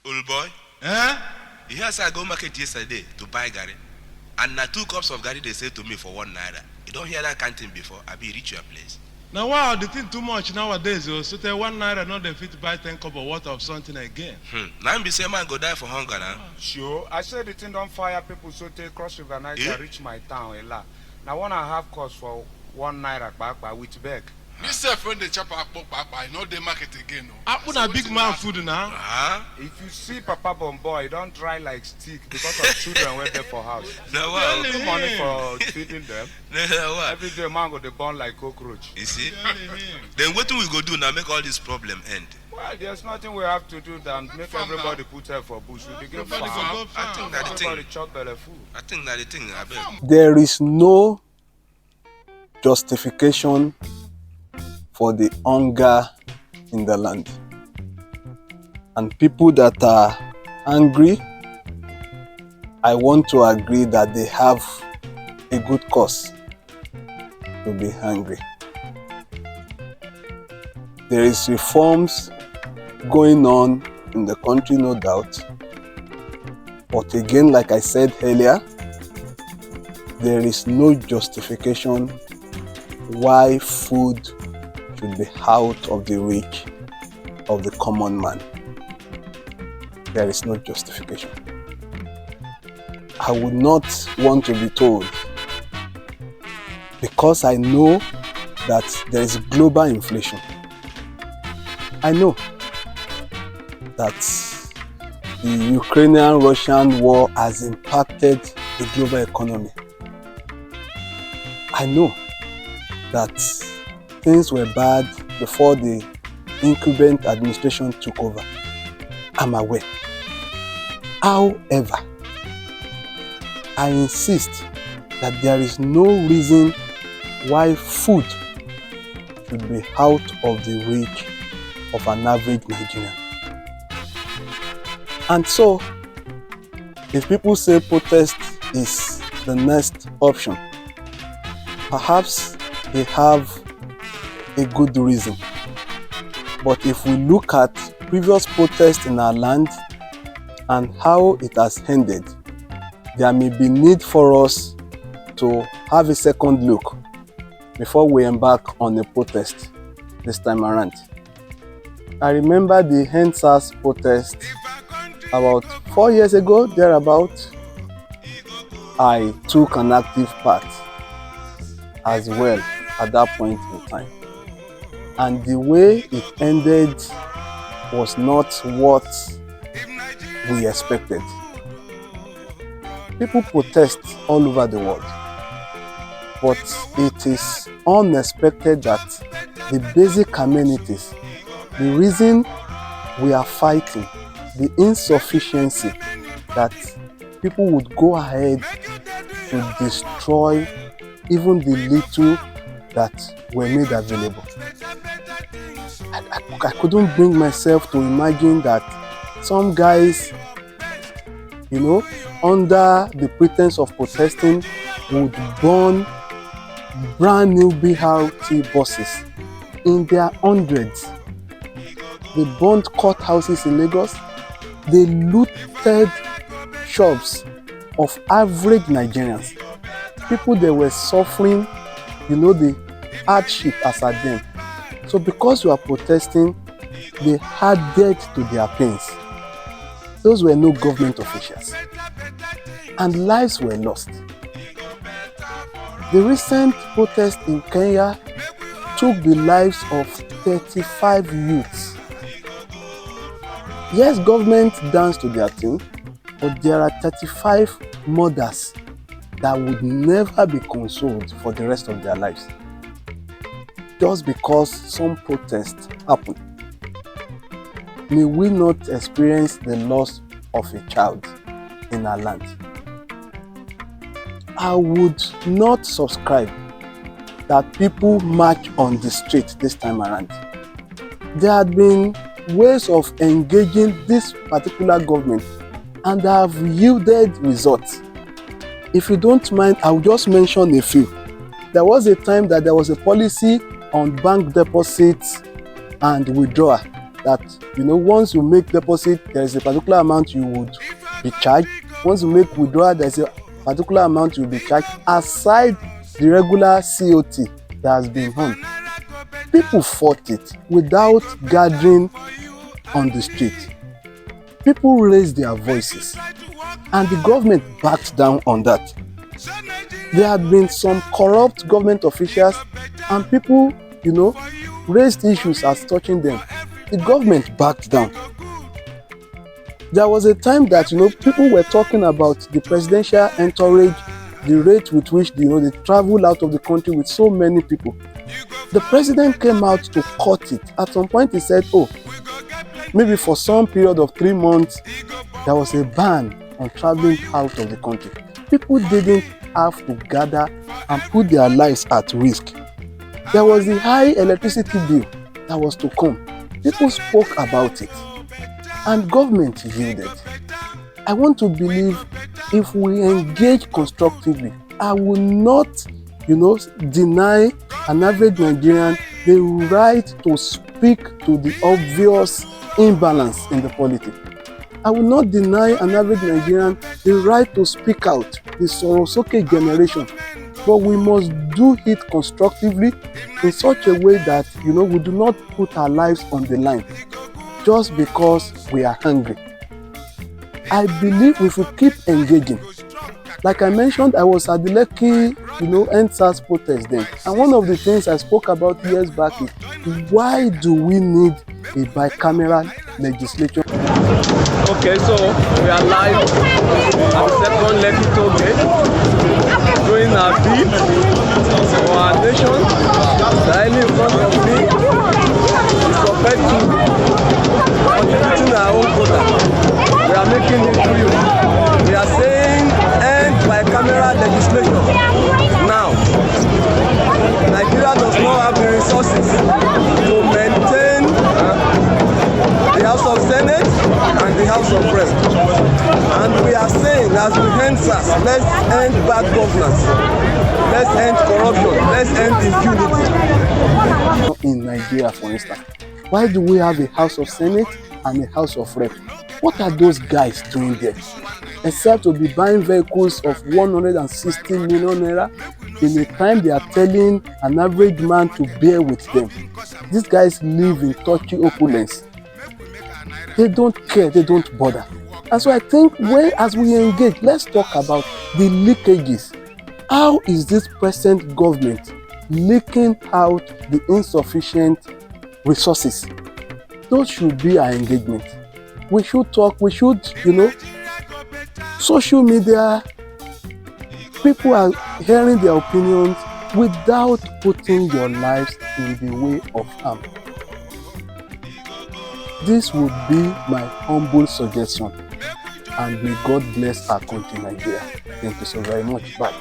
Old boy, Eh? you hear say I go market yesterday to buy garri, and na 2 cups of garri they say to me for 1 naira. You don't hear that kind thing before? I be reach your place. Now wow, the thing too much nowadays. So tell 1 naira not the fit to buy 10 cup of water of something again. Now be say man go die for hunger now. Sure, I said the thing don't fire people so take cross river Niger reach my town a lot. Now 1.5 cost for 1 naira back by which bag. Me self when they chop akpo papa, you know they market again. No. Apple na big man food now. If you see Papa Bomboy, don't dry like stick because of children went there for house. No wow. Good money for feeding them. No wow. Every day man go they born like cockroach. You see? Then what do we go do now make all this problem end? Well, there's nothing we have to do than make everybody put her for bush. We begin farm. I think that the Everybody thing. chop belly food. I think that the thing. I bet. There is no justification for the hunger in the land. And people that are angry, I want to agree that they have a good cause to be angry. There is reforms going on in the country, no doubt. But again, like I said earlier, there is no justification why food should be out of the reach of the common man. There is no justification. I would not want to be told, because I know that there is global inflation. I know that the Ukrainian-Russian war has impacted the global economy. I know that things were bad before the incumbent administration took over. I'm aware. However, I insist that there is no reason why food should be out of the reach of an average Nigerian. And so, if people say protest is the next option, perhaps they have a good reason. But if we look at previous protests in our land and how it has ended, there may be need for us to have a second look before we embark on a protest this time around. I remember the EndSARS protest about 4 years ago, thereabout. I took an active part as well at that point in time. And the way it ended was not what we expected. People protest all over the world, but it is unexpected that the basic amenities, the reason we are fighting, the insufficiency that people would go ahead to destroy even the little that were made available. I couldn't bring myself to imagine that some guys, under the pretense of protesting, would burn brand new BRT buses in their hundreds. They burned courthouses in Lagos. They looted shops of average Nigerians. People that were suffering, the hardship as at them. So because you are protesting, they added to their pains. Those were no government officials. And lives were lost. The recent protest in Kenya took the lives of 35 youths. Yes, government danced to their tune, but there are 35 mothers that would never be consoled for the rest of their lives, just because some protests happen. May we not experience the loss of a child in our land. I would not subscribe that people march on the street this time around. There had been ways of engaging this particular government and have yielded results. If you don't mind, I will just mention a few. There was a time that there was a policy on bank deposits and withdrawal that, once you make deposit, there is a particular amount you would be charged. Once you make withdrawal, there is a particular amount you will be charged, aside the regular COT that has been on. People fought it without gathering on the street. People raised their voices, and the government backed down on that. There had been some corrupt government officials, and people, raised issues as touching them. The government backed down. There was a time that, people were talking about the presidential entourage, the rate with which, they travel out of the country with so many people. The president came out to cut it. At some point, he said, maybe for some period of 3 months, there was a ban on traveling out of the country. People didn't have to gather and put their lives at risk. There was the high electricity bill that was to come. People spoke about it, and government yielded. I want to believe if we engage constructively, I will not, deny an average Nigerian the right to speak to the obvious imbalance in the politics. I will not deny an average Nigerian the right to speak out, the Sorosoke generation, but we must do it constructively in such a way that, we do not put our lives on the line just because we are hungry. I believe we should keep engaging. Like I mentioned, I was at the Lekki, EndSARS protest then. And one of the things I spoke about years back is, why do we need a bicameral legislation? Okay, so we are live at the second Lekki toll gate, doing our bid for our nation. Directly in front of me is compared to contributing our own quota. We are making it real. We are saying end bicameral legislation. Now, Nigeria does not have the resources to maintain the House of Senate and the House of Reps. And we are saying, as we end SARS, let's end bad governance, let's end corruption, let's end impunity. In Nigeria, for instance, why do we have a House of Senate and a House of Reps? What are those guys doing there? Except to be buying vehicles of 160 million naira in a time they are telling an average man to bear with them. These guys live in touchy opulence. They don't care, they don't bother. And so I think as we engage, let's talk about the leakages. How is this present government leaking out the insufficient resources? Those should be our engagement. We should talk, social media, people are hearing their opinions without putting your lives in the way of harm. This would be my humble suggestion, and may God bless our country, Nigeria. Thank you so very much. Bye.